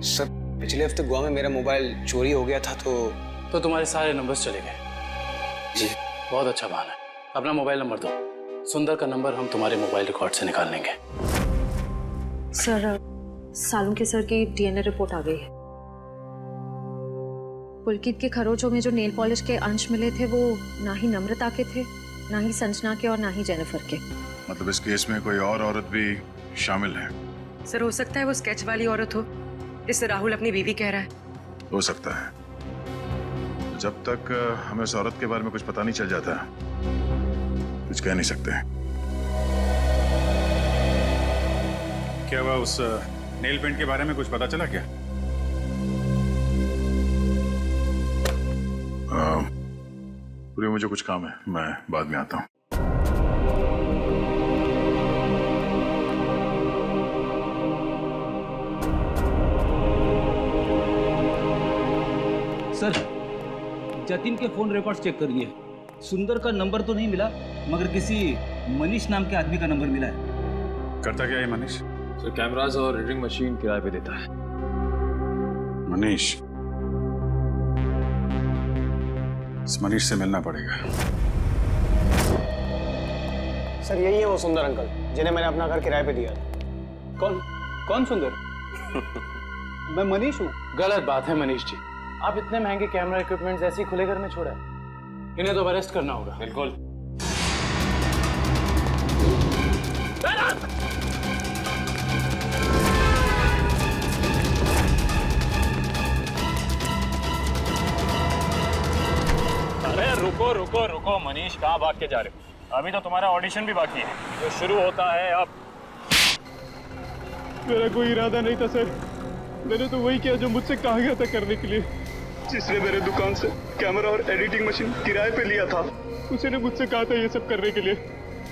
सर पिछले हफ्ते गोवा में मेरा मोबाइल चोरी हो गया था तो तुम्हारे सारे नंबर्स चले गए? जी। बहुत अच्छा बहाना है। अपना मोबाइल नंबर दो, सुंदर का नंबर हम तुम्हारे मोबाइल रिकॉर्ड से निकाल लेंगे। सर सालुंके सर की डीएनए रिपोर्ट आ गई है। पुलकित के खरोचों में जो नेल पॉलिश के अंश मिले थे वो ना ही नम्रता के थे, ना ही संजना के और ना ही जेनिफर के। मतलब इस केस में कोई और औरत भी शामिल है? सर हो सकता है वो स्केच वाली औरत हो जिससे राहुल अपनी बीवी कह रहा है। हो सकता है। जब तक हमें उस औरत के बारे में कुछ पता नहीं चल जाता, कुछ कह नहीं सकते। क्या हुआ, उस नेल पेंट के बारे में कुछ पता चला क्या? पूरी मुझे कुछ काम है, मैं बाद में आता हूँ। सर जतिन के फोन रिकॉर्ड्स चेक करिए। सुंदर का नंबर तो नहीं मिला, मगर किसी मनीष नाम के आदमी का नंबर मिला है। करता क्या है मनीष? सर कैमरास और रीडिंग मशीन किराए पे देता है। मनीष? इस मनीष से मिलना पड़ेगा। सर यही है वो सुंदर अंकल जिन्हें मैंने अपना घर किराए पे दिया था। कौन सुंदर? मैं मनीष हूँ। गलत बात है मनीष जी, आप इतने महंगे कैमरा इक्विपमेंट्स ऐसे ही खुले घर में छोड़ा है? इन्हें तो अरेस्ट करना होगा। बिल्कुल। अरे रुको रुको रुको मनीष, कहाँ भाग के जा रहे हो? अभी तो तुम्हारा ऑडिशन भी बाकी है, जो शुरू होता है अब। मेरा कोई इरादा नहीं था सर, मैंने तो वही किया जो मुझसे कहा गया था करने के लिए। जिसने मेरे दुकान से कैमरा और एडिटिंग मशीन किराए पे लिया था, उसी ने मुझसे कहा था ये सब करने के लिए।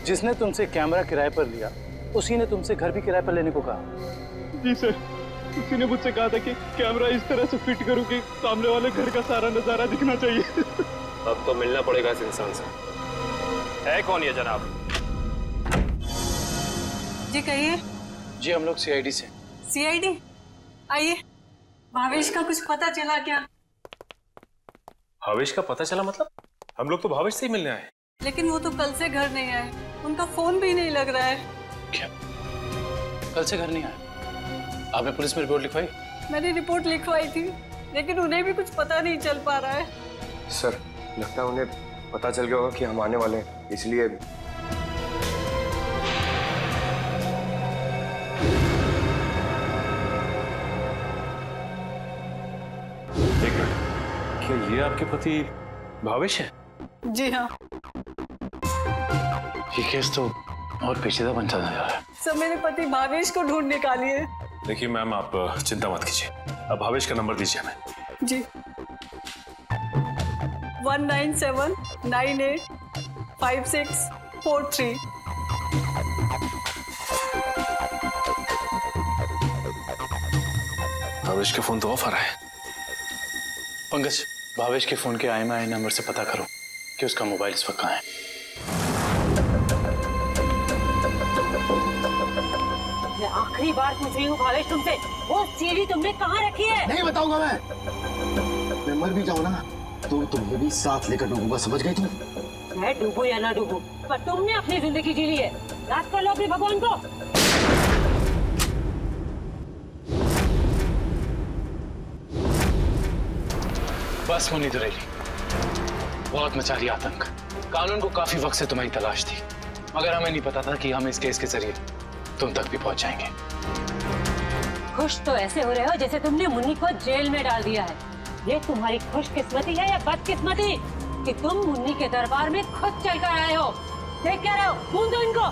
जिसने तुमसे कैमरा किराए पर लिया, उसी ने तुमसे घर भी किराए पर लेने को कहा? जी सर, उसी ने मुझसे कहा था कि कैमरा इस तरह से फिट करूं कि सामने वाले घर का सारा नजारा दिखना चाहिए। अब तो मिलना पड़ेगा इस इंसान से। है कौन ये जनाब? जी कहिए। जी हम लोग सीआईडी से। सीआईडी? आइए। भावेश का कुछ पता चला क्या? भावेश का पता चला मतलब? हम लोग तो भावेश से ही मिलने आए। लेकिन वो तो कल से घर नहीं आए। उनका फोन भी नहीं लग रहा है। क्या कल से घर नहीं आया? आपने पुलिस में रिपोर्ट लिखवाई? मैंने रिपोर्ट लिखवाई थी, लेकिन उन्हें भी कुछ पता नहीं चल पा रहा है। सर लगता है उन्हें पता चल गया होगा कि हम आने वाले हैं, इसलिए एक मिनट, क्या ये आपके पति भावेश है? जी हाँ। ये केस तो और पेचीदा बनता जा रहा है। सब मेरे पति भावेश को ढूंढ निकालिए। देखिए मैम, आप चिंता मत कीजिए। अब भावेश का नंबर दीजिए हमें। जी 197985643। भावेश का फोन तो ऑफ आ रहा है। पंकज, भावेश के फोन के IMEI नंबर से पता करो कि उसका मोबाइल इस वक्त कहाँ है। मैं आखिरी बार पूछ रही हूँ भावेश तुमसे, वो सीढ़ी तुमने कहाँ रखी है? नहीं बताऊंगा मैं मर भी जाऊँ ना तो तुम्हें भी साथ लेकर डूबूंगा, समझ गई तुम? मैं डूबू या ना डूबू, पर तुमने अपनी जिंदगी जी ली है। याद कर लो अपने भगवान को। बस मुन्नी दुरेली, बहुत मचा रही आतंक। कानून को काफी वक्त से तुम्हारी तलाश थी, मगर हमें नहीं पता था कि हम इस केस के जरिए तुम तक भी पहुंच जाएंगे। खुश तो ऐसे हो रहे हो जैसे तुमने मुन्नी को जेल में डाल दिया है। ये तुम्हारी खुशकिस्मती है या बदकिस्मती कि तुम मुन्नी के दरबार में खुद चलकर आए हो? देख क्या रहे हो? ढूंढ दो इनको।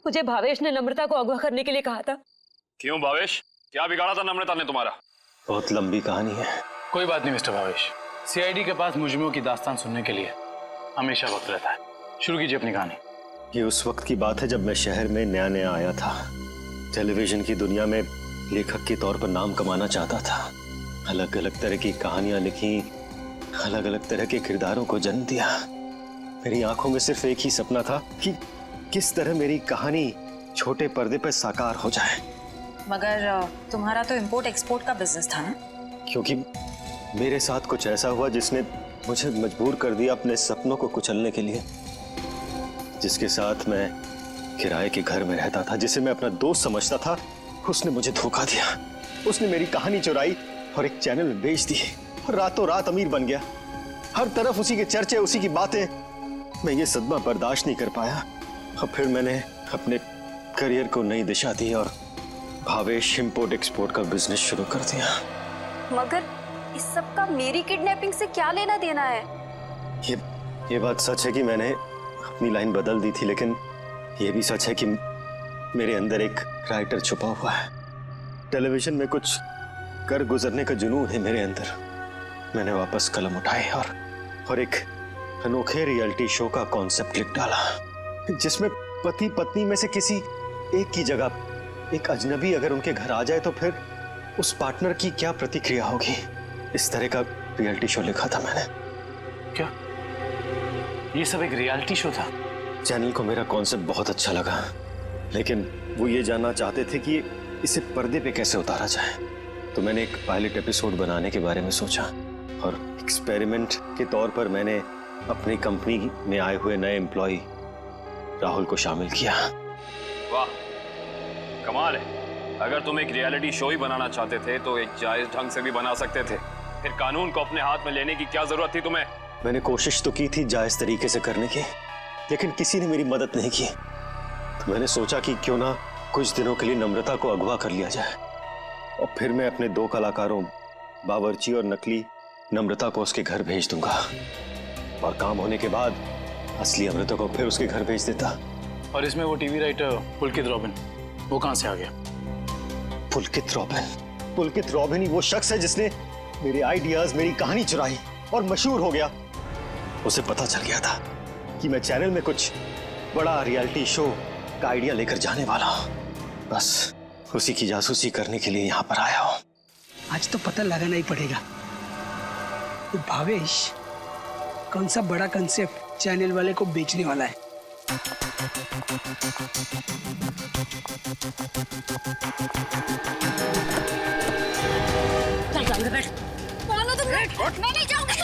मुझे भावेश ने नम्रता को अगवा करने के लिए कहा था। क्यों भावेश, क्या बिगाड़ा था नम्रता ने तुम्हारा? बहुत लंबी कहानी है। कोई बात नहीं मिस्टर भावेश, CID के पास मुजरिमों की दास्तान सुनने के लिए हमेशा वक्त रहता है। शुरू कीजिए अपनी कहानी। ये उस वक्त की बात है जब मैं शहर में नया नया आया था। टेलीविजन की दुनिया में लेखक के तौर पर नाम कमाना चाहता था। अलग अलग तरह की कहानियां लिखी, अलग अलग तरह के किरदारों को जन्म दिया। मेरी आंखों में सिर्फ एक ही सपना था कि किस तरह मेरी कहानी छोटे पर्दे पर साकार हो जाए। मगर तुम्हारा तो इंपोर्ट एक्सपोर्ट का बिजनेस था ना? क्योंकि मेरे साथ कुछ ऐसा हुआ जिसने मुझे मजबूर कर दिया अपने सपनों को कुचलने के लिए। जिसके साथ मैं किराए के घर में रहता था, जिसे मैं अपना दोस्त समझता था, उसने मुझे धोखा दिया। उसने मेरी कहानी चुराई और एक चैनल में बेच दी और रातों रात अमीर बन गया। हर तरफ उसी के चर्चे, उसी की बातें। मैं ये सदमा बर्दाश्त नहीं कर पाया और फिर मैंने अपने करियर को नई दिशा दी और भावेश इंपोर्ट एक्सपोर्ट का बिजनेस शुरू कर दिया। मगर इस सब का मेरी किडनैपिंग से क्या लेना देना है? ये बात सच है कि मैंने अपनी लाइन बदल दी थी, लेकिन ये भी सच है कि मेरे अंदर एक राइटर छुपा हुआ है। टेलीविजन में कुछ कर गुजरने का जुनून है मेरे अंदर। मैंने वापस कलम उठाई और एक अनोखे रियलिटी शो का कॉन्सेप्ट लिख डाला, जिसमें पति पत्नी में से किसी एक की जगह एक अजनबी अगर उनके घर आ जाए तो फिर उस पार्टनर की क्या प्रतिक्रिया होगी। इस तरह का रियलिटी शो लिखा था मैंने। क्या ये सब एक रियलिटी शो था? चैनल को मेरा कॉन्सेप्ट बहुत अच्छा लगा, लेकिन वो ये जानना चाहते थे कि इसे पर्दे पे कैसे उतारा जाए। तो मैंने एक पायलट एपिसोड बनाने के बारे में सोचा और एक्सपेरिमेंट के तौर पर मैंने अपनी कंपनी में आए हुए नए एम्प्लॉय राहुल को शामिल किया। वाह, कमाल है। अगर तुम एक रियलिटी शो ही बनाना चाहते थे तो एक जायज ढंग से भी बना सकते थे। फिर कानून को अपने हाथ में लेने की क्या जरूरत थी तुम्हें? मैंने कोशिश तो की थी जायज तरीके से करने की, लेकिन किसी ने मेरी मदद नहीं की। तो मैंने सोचा कि क्यों ना कुछ दिनों के लिए नम्रता को अगवा कर लिया जाए और फिर मैं अपने दो कलाकारों बावर्ची और नकली नम्रता को उसके घर भेज दूंगा और काम होने के बाद असली अमृता को फिर उसके घर भेज देता। और इसमें वो टीवी राइटर पुलकित रॉबिन, वो कहां से आ गया? पुलकित रॉबिन ही वो शख्स है जिसने मेरे आइडियाज, मेरी कहानी चुराई और मशहूर हो गया। उसे पता चल गया था कि मैं चैनल में कुछ बड़ा रियलिटी शो का आइडिया लेकर जाने वाला हूं। बस उसी की जासूसी करने के लिए यहाँ पर आया हूँ। आज तो पता लगाना ही पड़ेगा तो भावेश कौन सा बड़ा कंसेप्ट चैनल वाले को बेचने वाला है। चल गाड़ी में बैठ। मानो तुम, मैं नहीं जाऊंगी।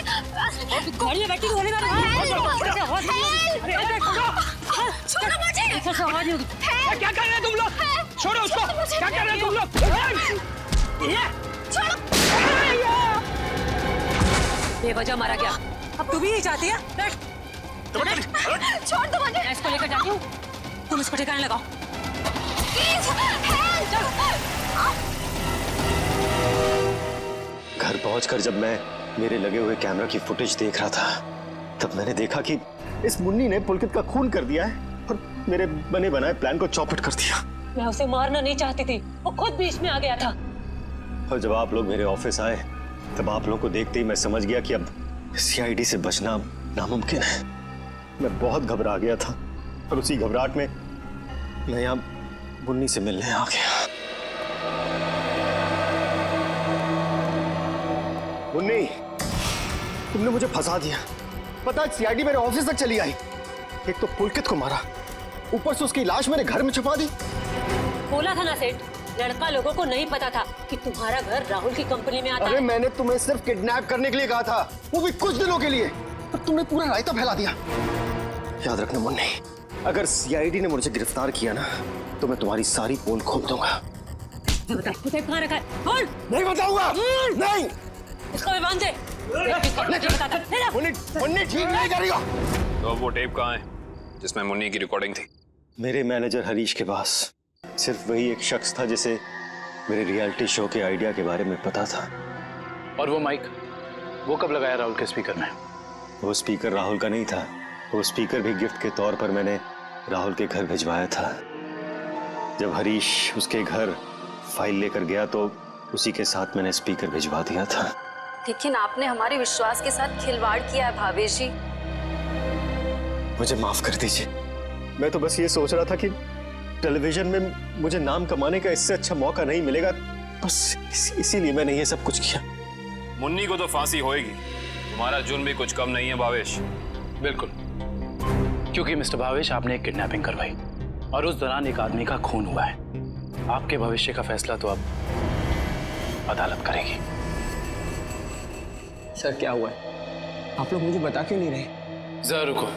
गाड़ी में बैठी होने वाला छोड़ो मुझे। क्या कर रहे हैं तुम लोग? छोड़ो उसको। क्या कर रहे हैं तुम लोग? बेवजह मारा गया, अब तू भी नहीं चाहती है? बैठ। छोड़ दो मुझे। मैं इसको लेकर जाती हूँ, तुम इसको ठिकाने लगाओ। घर पहुंचकर जब मैं मेरे लगे हुए कैमरा की फुटेज देख रहा था, तब मैंने देखा कि इस मुन्नी ने पुलकित का खून कर दिया है और मेरे बने बनाए प्लान को चौपट कर दिया। मैं उसे मारना नहीं चाहती थी, वो खुद बीच में आ गया था। और जब आप लोग मेरे ऑफिस आए तब आप लोगों को देखते ही मैं समझ गया कि अब सीआईडी से बचना नामुमकिन है। मैं बहुत घबरा गया था और उसी घबराहट में मैं यहाँ मुन्नी से मिलने आ गया। मुन्नी, तुमने मुझे फंसा दिया। पता है सीआईडी मेरे ऑफिस तक चली आई। एक तो पुलकित को मारा, ऊपर से उसकी लाश मेरे घर में छुपा दी। बोला था ना सेठ, लड़का लोगों को नहीं पता था कि तुम्हारा घर राहुल की कंपनी में आता है। अरे मैंने तुम्हें सिर्फ किडनैप करने के लिए कहा था, वो भी कुछ दिनों के लिए, पर तुमने पूरा रायता फैला दिया। याद रखना मुन्नी, अगर सीआईडी ने मुझे गिरफ्तार किया ना तो मैं तुम्हारी सारी पोल खोल दूंगा। कहाँ रखा है? बोल। नहीं बताऊंगा। नहीं। इसको भी बांध दे। मुन्नी ठीक नहीं करेगा। तो वो टेप कहाँ है जिसमें मुन्नी की रिकॉर्डिंग थी? मेरे मैनेजर हरीश के पास। सिर्फ वही एक शख्स था जिसे मेरे रियलिटी शो के आइडिया के बारे में पता था। और वो माइक, वो कब लगाया राहुल के स्पीकर में? वो स्पीकर राहुल का नहीं था, वो स्पीकर भी गिफ्ट के तौर पर मैंने राहुल के घर भिजवाया था। जब हरीश उसके घर फाइल लेकर गया तो उसी के साथ मैंने स्पीकर भिजवा दिया था। लेकिन आपने हमारे विश्वास के साथ खिलवाड़ किया है भावेश जी। मुझे माफ कर दीजिए, मैं तो बस ये सोच रहा था कि टेलीविजन में मुझे नाम कमाने का इससे अच्छा मौका नहीं मिलेगा, बस इसीलिए मैंने ये सब कुछ किया। मुन्नी को तो फांसी होएगी, तुम्हारा जुर्म भी कुछ कम नहीं है भावेश। बिल्कुल, क्योंकि मिस्टर भावेश आपने एक किडनैपिंग करवाई और उस दौरान एक आदमी का खून हुआ है। आपके भविष्य का फैसला तो अब अदालत करेगी। सर क्या हुआ है? आप लोग मुझे बता क्यों नहीं रहे? जरा रुको,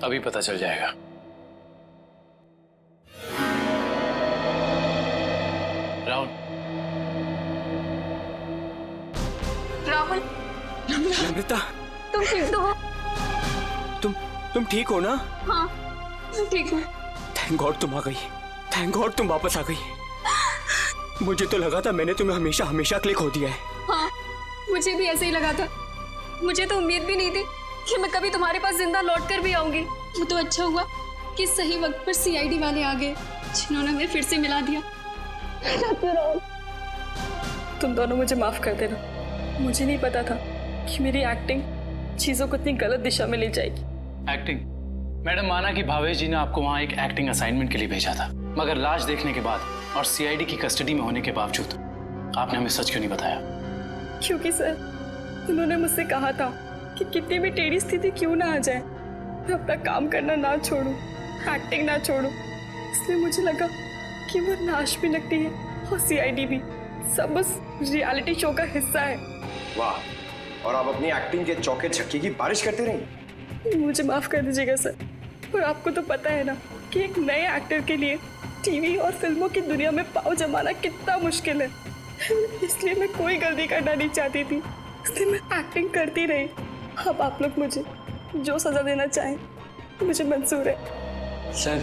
अभी पता चल जाएगा। राहुल। राहुल। नम्रता, तुम ठीक तो हो? तुम ठीक हो ना? हाँ, मैं ठीक हूँ। थैंक गॉड तुम आ गई। थैंक गॉड तुम वापस आ गई। मुझे तो लगा था मैंने तुम्हें हमेशा हमेशा के लिए खो दिया है। हाँ, मुझे भी ऐसे ही लगा था। मुझे तो उम्मीद भी नहीं थी कि मैं कभी तुम्हारे पास जिंदा लौट कर भी आऊंगी। वो तो अच्छा हुआ कि सही वक्त पर सीआईडी वाले आ गए, जिन्होंने हमें फिर से मिला दिया। तुम दोनों मुझे माफ कर देना। मुझे नहीं पता था कि मेरी एक्टिंग चीजों को इतनी गलत दिशा में ले जाएगी। एक्टिंग? मैडम, माना कि भावेश जी ने आपको वहाँ एक एक्टिंग असाइनमेंट के लिए भेजा था, मगर लाश देखने के बाद और सीआईडी की कस्टडी में होने के बावजूद आपने हमें सच क्यों नहीं बताया? क्योंकि सर, उन्होंने मुझसे कहा था कि कितनी भी टेढ़ी स्थिति क्यों ना आ जाए, मैं अपना काम करना ना छोड़ूं, एक्टिंग ना छोड़ूं। इसलिए मुझे लगा कि वो लाश भी नकली है और सीआईडी भी, सब बस रियलिटी शो का हिस्सा है। वाह, और आप अपनी एक्टिंग के चौके छक्के की बारिश करते रही। मुझे माफ कर दीजिएगा सर। और आपको तो पता है ना कि एक नए एक्टर के लिए टीवी और फिल्मों की दुनिया में पाँव जमाना कितना मुश्किल है। इसलिए मैं कोई गलती करना नहीं चाहती थी, इसलिए मैं एक्टिंग करती रही। अब आप लोग मुझे जो सजा देना चाहें मुझे मंजूर है। सर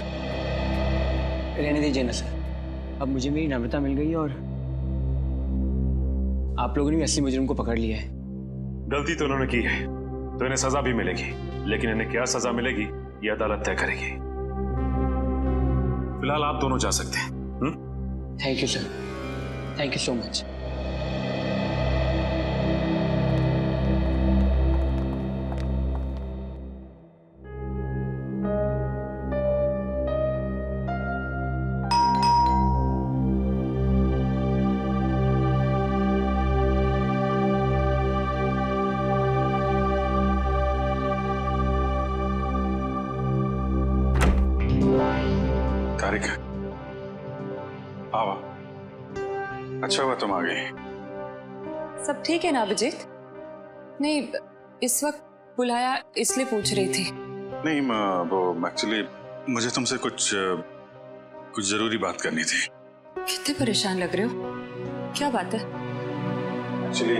रहने दीजिए ना सर, अब मुझे मेरी नम्रता मिल गई और आप लोगों ने असली मुजरिम को पकड़ लिया है। गलती तो उन्होंने की है तो इन्हें सजा भी मिलेगी, लेकिन इन्हें क्या सजा मिलेगी ये अदालत तय करेगी। फिलहाल आप दोनों जा सकते हैं। Thank you sir, thank you so much. Tarika, आओ। अच्छा हुआ तुम आ गई। सब ठीक है ना अभिजीत? नहीं, इस वक्त बुलाया इसलिए पूछ रही थी। नहीं, वो एक्चुअली मुझे तुमसे कुछ जरूरी बात करनी थी। कितने परेशान लग रहे हो, क्या बात है? एक्चुअली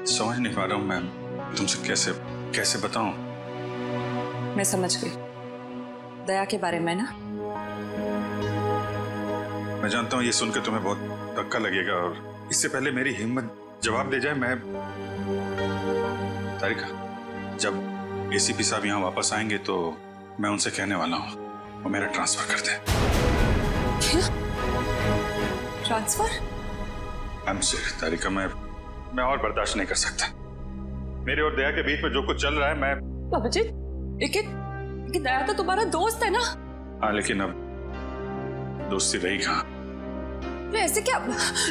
समझ नहीं पा रहा हूँ मैं तुमसे कैसे बताऊं। मैं समझ गई, दया के बारे में ना? मैं जानता हूँ ये सुनकर तुम्हें बहुत धक्का लगेगा, और इससे पहले मेरी हिम्मत जवाब दे जाए, मैं तारिका, जब एसीपी साहब यहाँ वापस आएंगे तो मैं उनसे कहने वाला हूँ वो मेरा ट्रांसफर कर दें। क्या? ट्रांसफर? I'm sorry, तारिका, मैं और बर्दाश्त नहीं कर सकता। मेरे और दया के बीच में जो कुछ चल रहा है, मैं अभिजीत, लेकिन दया तो तुम्हारा दोस्त है ना? हाँ, लेकिन अब दोस्ती रही कहाँ? ऐसे क्या,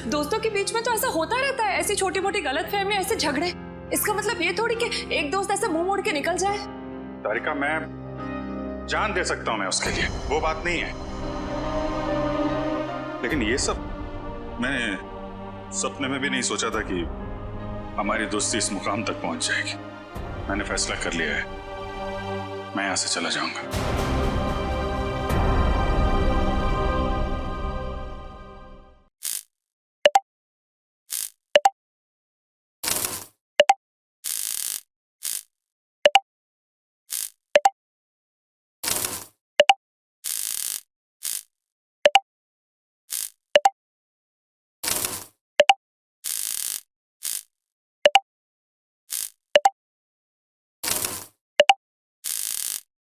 दोस्तों के बीच में तो ऐसा होता रहता है, ऐसी छोटी मोटी गलतफहमी, ऐसे झगड़े। इसका मतलब ये थोड़ी कि एक दोस्त ऐसे मुंह मोड़ के निकल जाए। तारिका, मैं जान दे सकता हूँ मैं उसके लिए, वो बात नहीं है, लेकिन ये सब मैंने सपने में भी नहीं सोचा था कि हमारी दोस्ती इस मुकाम तक पहुंच जाएगी। मैंने फैसला कर लिया है, मैं यहाँ से चला जाऊंगा।